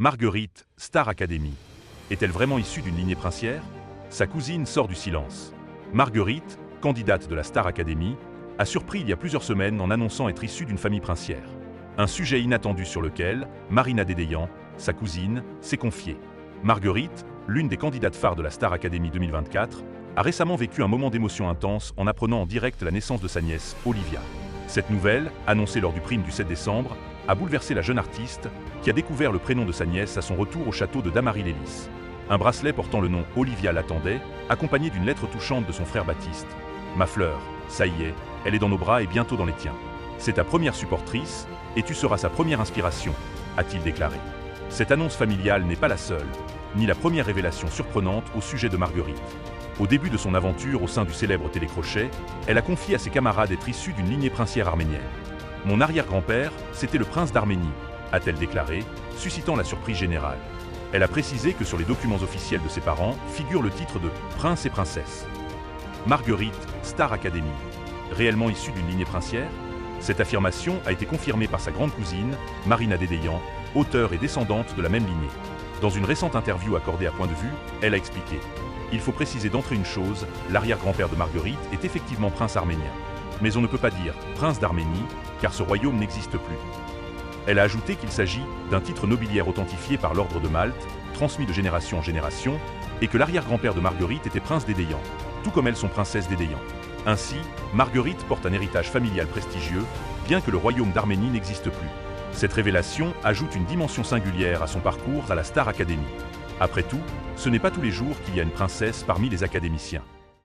Marguerite, Star Academy. Est-elle vraiment issue d'une lignée princière? Sa cousine sort du silence. Marguerite, candidate de la Star Academy, a surpris il y a plusieurs semaines en annonçant être issue d'une famille princière. Un sujet inattendu sur lequel Marina Dédéyan, sa cousine, s'est confiée. Marguerite, l'une des candidates phares de la Star Academy 2024, a récemment vécu un moment d'émotion intense en apprenant en direct la naissance de sa nièce, Olivia. Cette nouvelle, annoncée lors du prime du 7 décembre, a bouleversé la jeune artiste, qui a découvert le prénom de sa nièce à son retour au château de Damary-lès-Lys. Un bracelet portant le nom Olivia l'attendait, accompagné d'une lettre touchante de son frère Baptiste. « Ma fleur, ça y est, elle est dans nos bras et bientôt dans les tiens. C'est ta première supportrice, et tu seras sa première inspiration », a-t-il déclaré. Cette annonce familiale n'est pas la seule, ni la première révélation surprenante au sujet de Marguerite. Au début de son aventure au sein du célèbre télécrochet, elle a confié à ses camarades être issue d'une lignée princière arménienne. « Mon arrière-grand-père, c'était le prince d'Arménie », a-t-elle déclaré, suscitant la surprise générale. Elle a précisé que sur les documents officiels de ses parents figure le titre de « prince et princesse ». Marguerite, Star Academy. Réellement issue d'une lignée princière? Cette affirmation a été confirmée par sa grande cousine, Marina Dédéyan, auteure et descendante de la même lignée. Dans une récente interview accordée à Point de Vue, elle a expliqué « Il faut préciser d'entrée une chose, l'arrière-grand-père de Marguerite est effectivement prince arménien. Mais on ne peut pas dire prince d'Arménie, car ce royaume n'existe plus. » Elle a ajouté qu'il s'agit d'un titre nobiliaire authentifié par l'ordre de Malte, transmis de génération en génération, et que l'arrière-grand-père de Marguerite était prince Dédéyan, tout comme elle son princesse Dédéyan. Ainsi, Marguerite porte un héritage familial prestigieux, bien que le royaume d'Arménie n'existe plus. Cette révélation ajoute une dimension singulière à son parcours à la Star Academy. Après tout, ce n'est pas tous les jours qu'il y a une princesse parmi les académiciens.